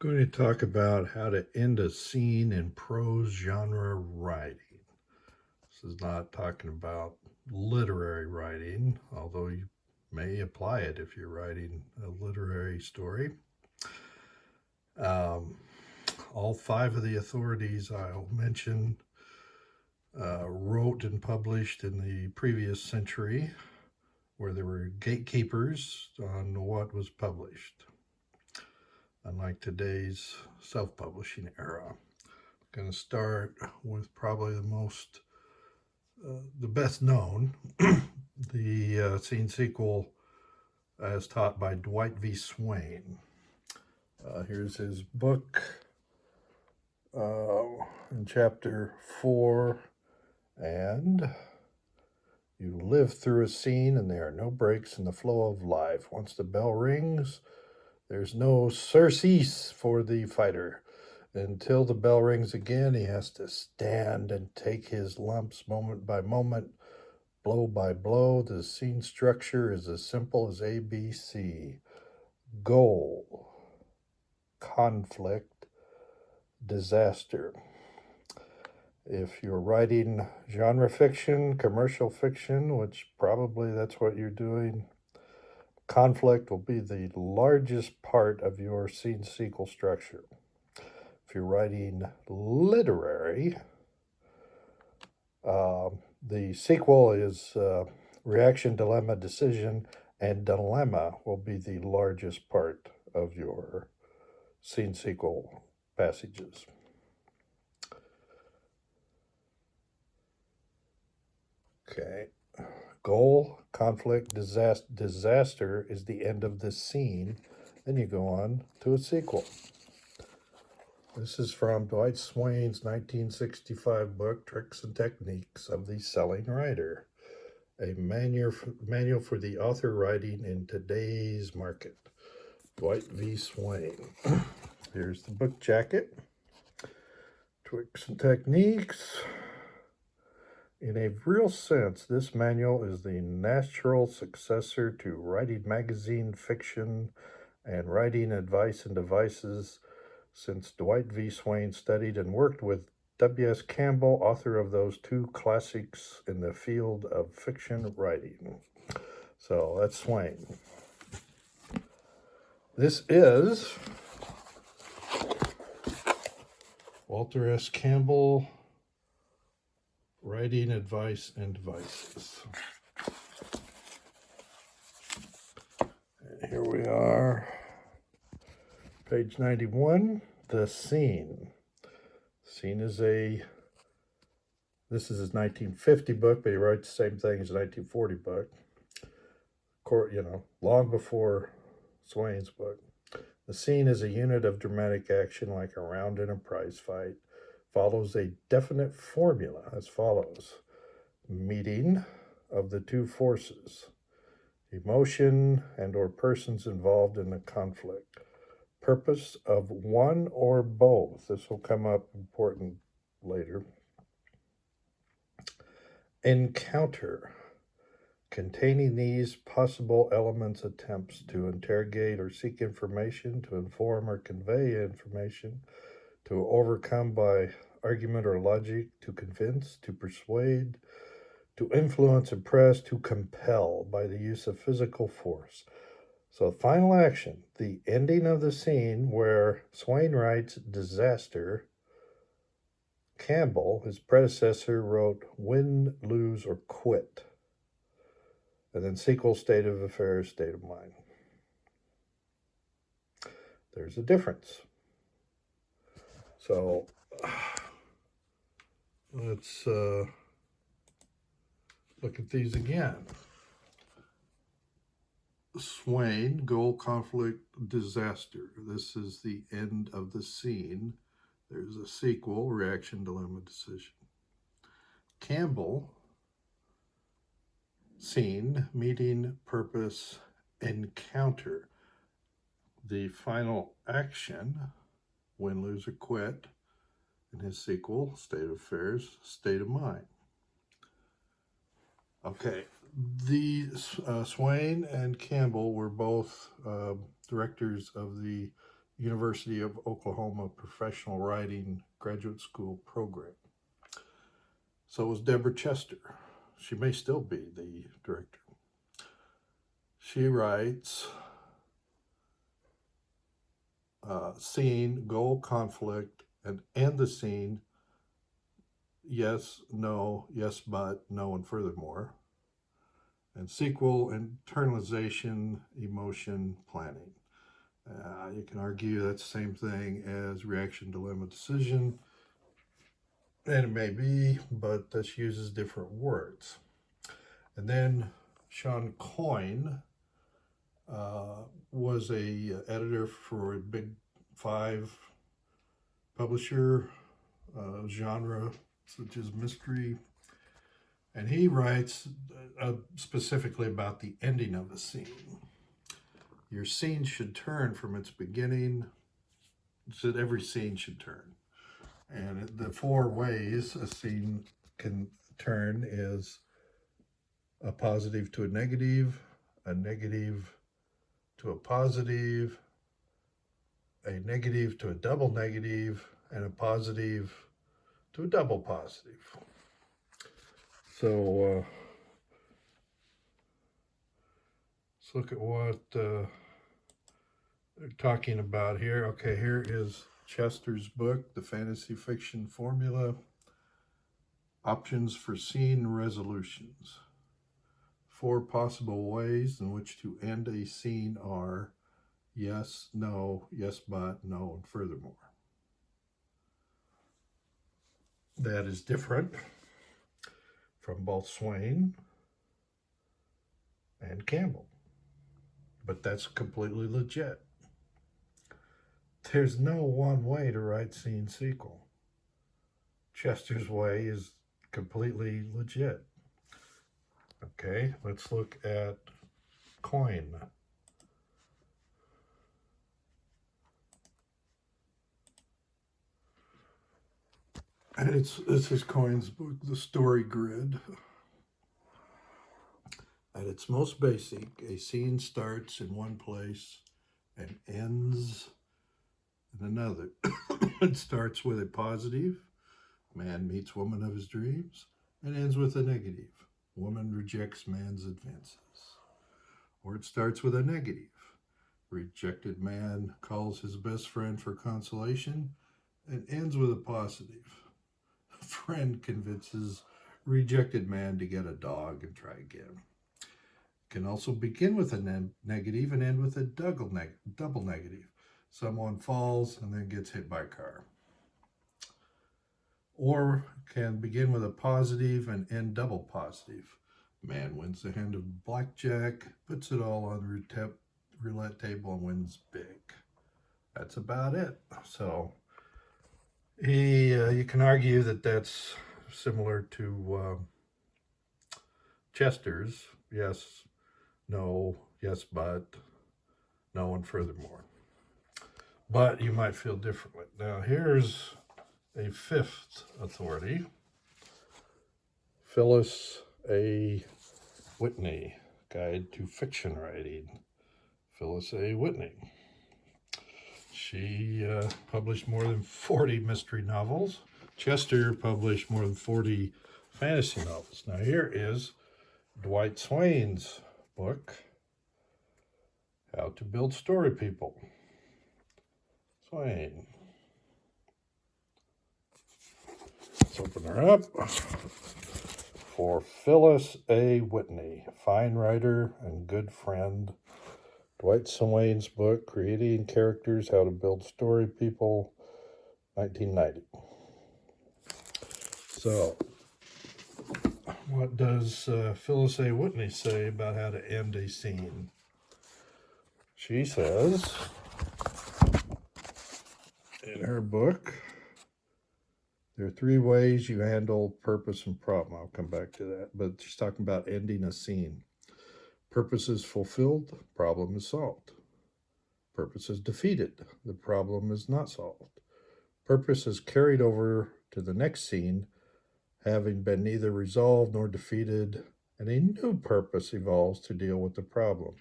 Going to talk about how to end a scene in prose genre writing. This is not talking about literary writing, although you may apply it if you're writing a literary story. Um, all five of the authorities I'll mention wrote and published in the previous century, where there were gatekeepers on what was published, unlike today's self publishing era. Going to start with probably the best known, the scene sequel as taught by Dwight V. Swain. Here's his book in chapter 4. And you live through a scene and there are no breaks in the flow of life. Once the bell rings, there's no surcease for the fighter. Until the bell rings again, he has to stand and take his lumps moment by moment, blow by blow. The scene structure is as simple as ABC. Goal, conflict, disaster. If you're writing genre fiction, commercial fiction, which probably that's what you're doing, conflict will be the largest part of your scene sequel structure. If you're writing literary, the sequel is reaction, dilemma, decision, and dilemma will be the largest part of your scene sequel passages. Okay. Goal, conflict, disaster is the end of the scene. Then you go on to a sequel. This is from Dwight Swain's 1965 book, Tricks and Techniques of the Selling Writer, a manual for the author writing in today's market. Dwight V. Swain. Here's the book jacket. Tricks and Techniques. In a real sense, this manual is the natural successor to writing magazine fiction and writing advice and devices, since Dwight V. Swain studied and worked with W.S. Campbell, author of those two classics in the field of fiction writing. So that's Swain. This is Walter S. Campbell, Writing Advice and Devices. And here we are. Page 91, the scene. Scene is this is his 1950 book, but he wrote the same thing as a 1940 book. Long before Swain's book. The scene is a unit of dramatic action like a round in a prize fight. Follows a definite formula as follows. Meeting of the two forces. Emotion and or persons involved in the conflict. Purpose of one or both. This will come up important later. Encounter. Containing these possible elements, attempts to interrogate or seek information, to inform or convey information, to overcome by argument or logic, to convince, to persuade, to influence, impress, to compel by the use of physical force. So final action, the ending of the scene where Swain writes disaster, Campbell, his predecessor, wrote win, lose, or quit. And then sequel, state of affairs, state of mind. There's a difference. So let's look at these again. Swain, goal, conflict, disaster. This is the end of the scene. There's a sequel, reaction, dilemma, decision. Campbell, scene, meeting, purpose, encounter. The final action, win, lose, or quit. In his sequel, state of affairs, state of mind. Okay, Swain and Campbell were both directors of the University of Oklahoma Professional Writing Graduate School program. So was Deborah Chester. She may still be the director. She writes scene, goal, conflict, and end the scene, yes, no, yes, but, no, and furthermore. And sequel, internalization, emotion, planning. You can argue that's the same thing as reaction, dilemma, decision. And it may be, but this uses different words. And then Shawn Coyne was a editor for a Big Five publisher, genre such as mystery. And he writes specifically about the ending of a scene. Your scene should turn from its beginning, so every scene should turn. And the 4 ways a scene can turn is a positive to a negative to a positive, a negative to a double negative, and a positive to a double positive. So let's look at what they're talking about here. Okay, here is Chester's book, The Fantasy Fiction Formula, Options for Scene Resolutions. 4 possible ways in which to end a scene are yes, no, yes, but, no, and furthermore. That is different from both Swain and Campbell, but that's completely legit. There's no one way to write scene sequel. Chester's way is completely legit. Okay, let's look at Coyne. And this is Coyne's book, The Story Grid. At its most basic, a scene starts in one place and ends in another. It starts with a positive, man meets woman of his dreams, and ends with a negative, woman rejects man's advances. Or it starts with a negative, rejected man calls his best friend for consolation, and ends with a positive. A friend convinces rejected man to get a dog and try again. It can also begin with a negative and end with a double negative. Someone falls and then gets hit by a car. Or can begin with a positive and end double positive. Man wins the hand of blackjack, puts it all on the roulette table and wins big. That's about it. So you can argue that that's similar to Chester's. Yes, no, yes, but, no, and furthermore. But you might feel differently. Now here's a 5th authority, Phyllis A. Whitney, Guide to Fiction Writing. Phyllis A. Whitney. She published more than 40 mystery novels. Chester published more than 40 fantasy novels. Now here is Dwight Swain's book, How to Build Story People. Swain. Let's open her up. For Phyllis A. Whitney, fine writer and good friend. Dwight Swain's book, Creating Characters, How to Build Story People, 1990. So, what does Phyllis A. Whitney say about how to end a scene? She says, in her book, there are 3 ways you handle purpose and problem. I'll come back to that. But she's talking about ending a scene. Purpose is fulfilled, problem is solved. Purpose is defeated, the problem is not solved. Purpose is carried over to the next scene, having been neither resolved nor defeated, and a new purpose evolves to deal with the problem.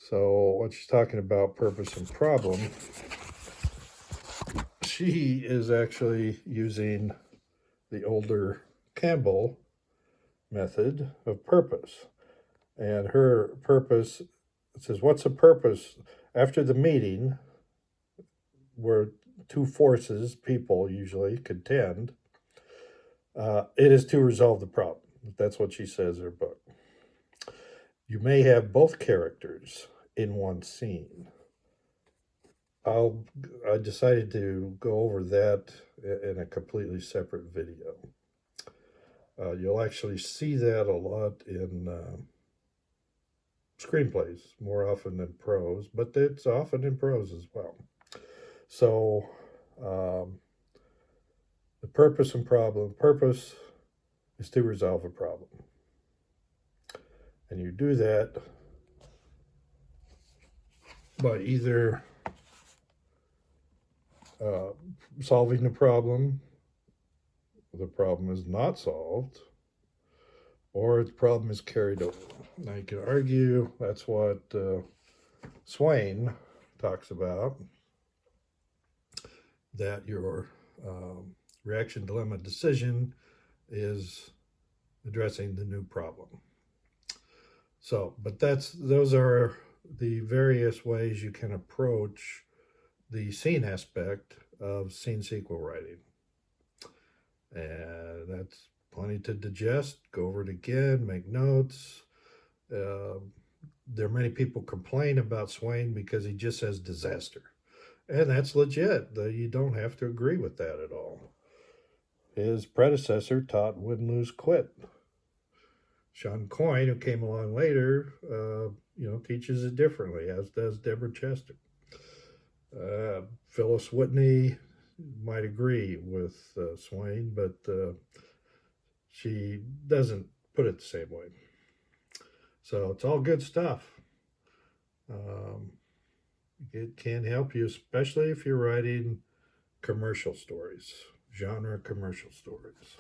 So when she's talking about purpose and problem, she is actually using the older Campbell method of purpose. And her purpose, it says, what's the purpose after the meeting where two forces, people usually, contend? It is to resolve the problem. That's what she says in her book. You may have both characters in one scene. I decided to go over that in a completely separate video. You'll actually see that a lot in screenplays, more often than prose, but it's often in prose as well. So the purpose and problem. Purpose is to resolve a problem. And you do that by either solving the problem is not solved, or the problem is carried over. Now you can argue that's what Swain talks about, that your reaction dilemma decision is addressing the new problem. So, but those are the various ways you can approach the scene aspect of scene sequel writing. And that's plenty to digest. Go over it again, make notes. There are many people complain about Swain because he just says disaster. And that's legit. You don't have to agree with that at all. His predecessor taught win-lose quit. Shawn, who came along later, teaches it differently, as does Deborah Chester. Phyllis Whitney might agree with Swain, but she doesn't put it the same way. So it's all good stuff. It can help you, especially if you're writing commercial stories, genre commercial stories.